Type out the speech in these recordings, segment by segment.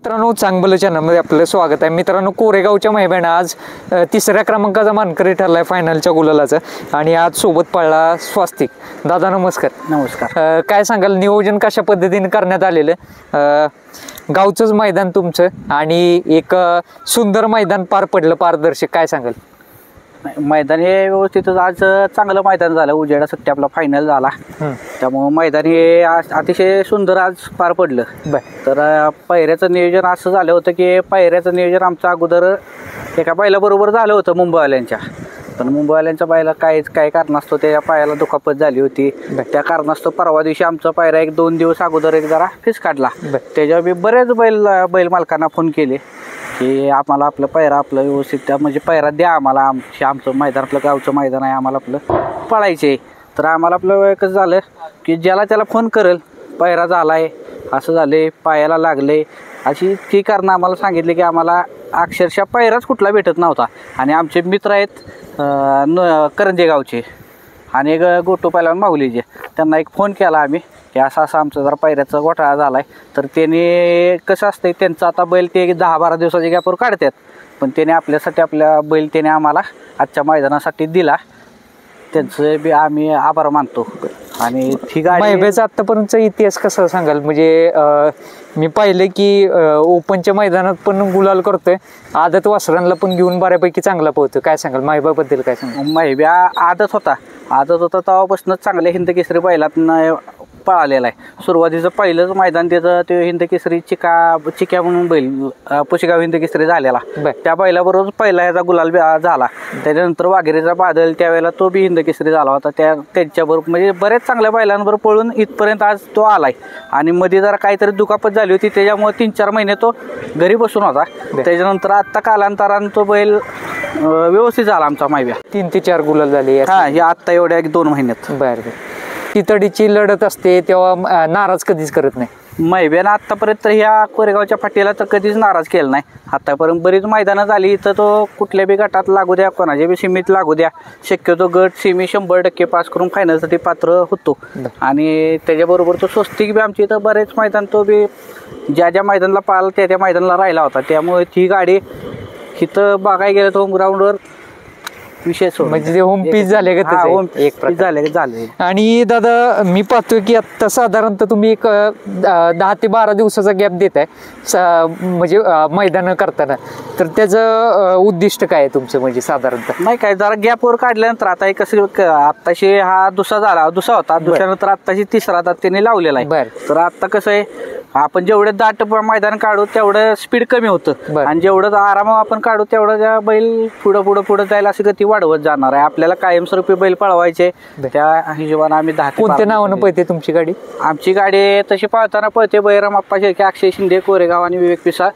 मित्रांनो, चांगलं चॅनलमध्ये आपलं स्वागत आहे. मित्रांनो, कोरेगावच्या मैदानात आज तिसऱ्या क्रमांकाचा मानकरी ठरलाय फायनलच्या गुलालाचा आणि आज सोबत पळला स्वास्तिक. दादा नमस्कार. नमस्कार. काय सांगाल, नियोजन कशा पद्धतीने करण्यात आलेलं? गावचंच मैदान तुमचं आणि एक सुंदर मैदान पार पडलं, पारदर्शक. काय सांगाल? मैदान हे व्यवस्थितच आज चांगलं मैदान झालं. उजेडासाठी आपला फायनल झाला, त्यामुळं मैदान हे अतिशय सुंदर आज पार पडलं. तर पायऱ्याचं नियोजन असं झालं होतं की पायऱ्याचं नियोजन आमचं अगोदर एका बैलाबरोबर झालं होतं मुंबईवाल्यांच्या. पण मुंबईवाल्यांच्या बैला काय कारणास्तव त्या पायाला दुखापत झाली होती. त्या कारणास्तव परवा दिवशी आमचा पायरा 1-2 दिवस अगोदर एक जरा फिस काढला. त्याच्यावर मी बरेच बैल मालकांना फोन केले की आम्हाला आपलं पायरा आपलं व्यवस्थित म्हणजे पायरा द्या आम्हाला. आमचं मैदान आपलं गावचं मैदान आहे, आम्हाला आपलं पळायचे. तर आम्हाला आपलं कसं झालं की ज्याला त्याला फोन करेल पायरा झालाय, असं झाले, पायाला लागले, अशी ती कारणं आम्हाला सांगितले की आम्हाला अक्षरशः पायराच कुठला भेटत नव्हता. आणि आमचे मित्र आहेत करंजे गावचे आणि एक गोटू पहिलवान माहुलीचे, त्यांना एक फोन केला आम्ही की असं आमचा जरा पायऱ्याचा घोटाळा झाला आहे. तर त्याने कसं असतं, त्यांचं आता बैल ते 10-12 दिवसाच्या गॅपवर काढतात, पण त्याने आपल्यासाठी आपल्या बैल त्याने आम्हाला आजच्या मैदानासाठी दिला. त्यांचं बी आम्ही आभार मानतो. आणि ही गाडी मैबेचा आतापर्यंतचा इतिहास कसा सांगाल? म्हणजे मी पाहिलं की ओपनच्या मैदानात पण गुलाल करतोय, आदत वासरांना पण घेऊन बऱ्यापैकी चांगला पोहतो. काय सांगाल मैबाबद्दल? काय सांगाल? मैब्या आदत होता तेव्हापासूनच चांगल्या हिंद केसरी बैलात पळालेला आहे. सुरुवातीचं पहिलंच मैदान त्याचं ते हिंद केसरी चिक्या म्हणून बैल पुशेगाव हिंद केसरी झालेला. त्या बैलाबरोबर पहिला ह्याचा गुलाल झाला. त्याच्यानंतर वाघेरेचा बादल, त्यावेळेला तो बी हिंद केसरी झाला होता. त्यांच्याबरोबर म्हणजे बरेच चांगल्या बैलांबरोबर पळून इथपर्यंत आज तो आलाय. आणि मध्ये जरा काहीतरी दुखापत झाली होती, त्याच्यामुळे 3-4 महिने तो घरी बसून होता. त्याच्यानंतर आत्ता कालांतरानं तो बैल व्यवस्थित झाला आमचा मैब्या. 3 ते 4 गुलाल झाले. हे आत्ता एवढ्या 1-2 महिन्यात. बरं. तितडीची लढत असते तेव्हा नाराज कधीच करत नाही मैब्यानं आत्तापर्यंत ह्या कोरेगावच्या फाटीला तर कधीच नाराज केलं नाही. आतापर्यंत बरीच मैदानं झाली तर तो कुठल्या बी गटात लागू द्या, कोणाच्या बी सीमीत लागू द्या, शक्यतो गट सीमी 100% पास करून फायनलसाठी पात्र होतो. आणि त्याच्याबरोबर तो स्वस्तिक बी आमची इथं बरेच मैदान तो बी ज्या मैदानाला पाहिलं त्या मैदानाला राहिला होता. त्यामुळे ती गाडी इथं बघायला गेलं तर होम ग्राउंडवर विशेष म्हणजे ते होम पीस झाले झाले. आणि दादा मी पाहतोय की आता साधारणतः तुम्ही एक 10 ते 12 दिवसाचा गॅप देत आहे म्हणजे मैदान करताना. तर त्याचं उद्दिष्ट काय आहे तुमचं? म्हणजे साधारणतः नाही काय, जरा गॅपवर काढल्यानंतर आता कसं आत्ताशी हा दुसरा होता, दुसऱ्यानंतर आत्ताशी तिसरा आता त्याने लावलेला आहे. तर आता कसं आहे, आपण जेवढं दाट मैदान काढू तेवढं स्पीड कमी होतं आणि जेवढं आराम आपण काढू तेवढं बैल पुढं जायला अशी गती वाढवत जाणार आहे. आपल्याला कायमस्वरूपी बैल पळवायचे, त्या हिशोबाने आम्ही 10 कोणत्या नावानं पळते तुमची गाडी? आमची गाडी तशी पळताना पळते बैराम आप्पा शेळके, अक्षय शिंदे कोरेगाव आणि विवेक पिसा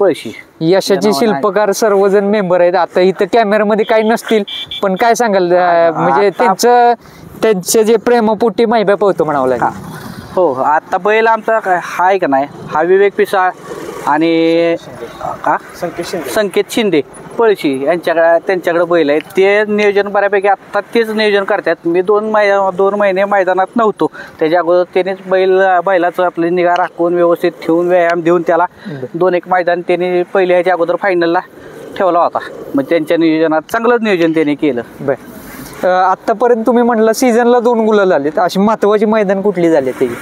पळशी. यशाचे शिल्पकार सर्वजण मेंबर आहेत. आता इथं कॅमेऱ्यामध्ये काही नसतील, पण काय सांगाल म्हणजे त्यांचे जे प्रेमपोटी मैब्या पळतो म्हणावं लागेल. हो, आता बैल आमचा हा आहे का नाही, हा विवेक पिसाळ आणि संकेत शिंदे पळशी त्यांच्याकडे बैल आहेत. ते नियोजन बऱ्यापैकी आत्ता तेच नियोजन करतात. मी 2 महिने मैदानात नव्हतो, त्याच्या अगोदर त्यानेच बैलाचं आपली निगा राखून व्यवस्थित ठेवून व्यायाम देऊन त्याला 2-1 मैदान त्यांनी पहिले ह्याच्या अगोदर फायनलला ठेवला होता. मग त्यांच्या नियोजनात चांगलंच नियोजन त्याने केलं. आतापर्यंत तुम्ही म्हटलं सीझनला 2 गुलाल झालेत. अशी महत्वाची मैदान कुठली झाली त्याची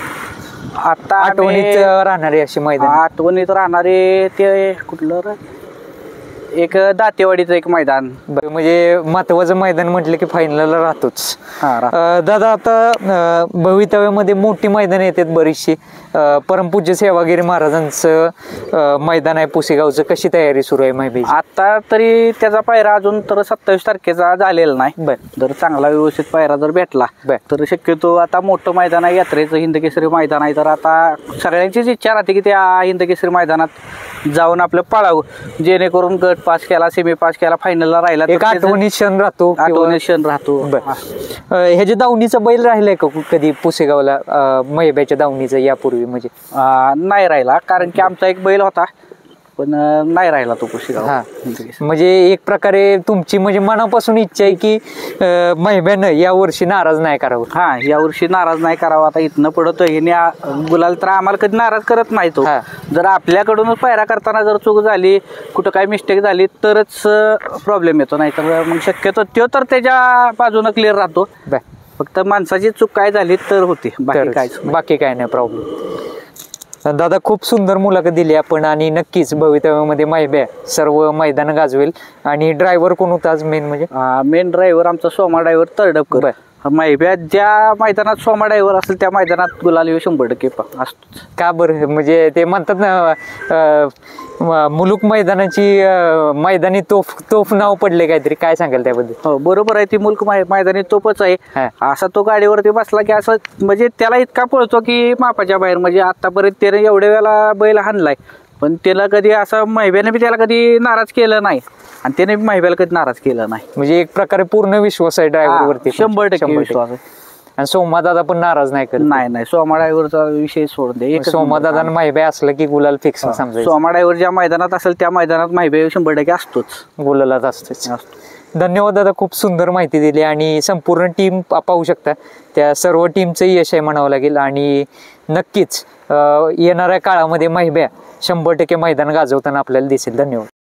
आता आठवणीत राहणारे? अशी मैदान आठवणीत राहणारे ते कुठलं, एक दातेवाडीचं एक मैदान. म्हणजे महत्वाचं मैदान म्हटलं की फायनलला राहतोच. दादा आता भवितव्यामध्ये मोठी मैदान येतात बरीचशी. परमपूज्य सेवागिरी महाराजांचं मैदान आहे पुसेगावचं, कशी तयारी सुरू आहे माहिती? आता तरी त्याचा पायरा अजून तर 27 तारखेचा झालेला नाही. जर चांगला व्यवस्थित पायरा जर भेटला तर शक्यतो आता मोठं मैदान आहे, यात्रेचं हिंदकेसरी मैदान आहे. तर आता सगळ्यांचीच इच्छा राहते की त्या हिंदकेसरी मैदानात जाऊन आपलं पळावं, जेणेकरून गट पास केला, सेमी पास केला, फायनलला राहिला, आठवणी क्षण राहतो. ह्याच्या दावणीचा बैल राहिलाय का कधी पुसेगावला मैब्याच्या दावणीचा यापूर्वी? म्हणजे नाही राहिला, कारण की आमचा एक बैल होता पण नाही राहिला तो पुशेगाव. म्हणजे एक प्रकारे तुमची म्हणजे मनापासून इच्छा आहे की महिब्यानं या वर्षी नाराज नाही करावं. हा, या वर्षी नाराज नाही करावा. आता इथनं पुढं हे गुलाल तर आम्हाला कधी नाराज करत नाही तो. जर आपल्याकडूनच पायरा करताना जर चूक झाली, कुठं काही मिस्टेक झाली तरच प्रॉब्लेम येतो, नाही तर मग शक्यतो तो तर त्याच्या बाजूनं क्लिअर राहतो. फक्त माणसाची चूक काय झाली तर होती, बाकी काय नाही प्रॉब्लेम. दादा खूप सुंदर मुलाखत दिली आपण आणि नक्कीच भवितव्यामध्ये महिब्या सर्व मैदान गाजवेल. आणि ड्रायव्हर कोण होता आज मेन? म्हणजे मेन ड्रायव्हर आमचा सोमा ड्रायव्हर तरडपकर. महिब्या ज्या मैदानात सोमा ड्रायव्हर असेल त्या मैदानात गुलाल 100% असतोच. का बरं? म्हणजे ते म्हणतात ना मुलुक मैदानाची मैदानी तोफ नाव पडले काहीतरी, काय सांगाल त्याबद्दल? हो, बरोबर आहे. ती मुलुक मैदानी तोफच आहे. असा तो गाडीवरती बसला की असं म्हणजे त्याला इतका पळतो की मापाच्या बाहेर. म्हणजे आतापर्यंत त्याने एवढ्या वेळेला बैल हाणलाय, पण त्याला कधी असं महिब्याने बी त्याला कधी नाराज केलं नाही आणि त्याने महिब्याला कधी नाराज केलं नाही. म्हणजे एक प्रकारे पूर्ण विश्वास आहे ड्रायव्हर वरती. 100% विश्वास आहे. आणि सोमा दादा पण नाराज नाही करत? नाही, सोमा ड्रायव्हरचा विषय सोडून दे. सोमा दादा आणि महिब्या असलं की गुलाल फिक्स समजायचं. सोमा ड्रायव्हर ज्या मैदानात असेल त्या मैदानात महिब्या 100% असतोच, गुलालात असतोच. धन्यवाद दादा, खूप सुंदर माहिती दिली. आणि संपूर्ण टीम पाहू शकता, त्या सर्व टीमचं यश आहे म्हणावं लागेल. आणि नक्कीच येणाऱ्या काळामध्ये महिब्या 100% मैदान गाजवताना आपल्याला दिसेल. धन्यवाद.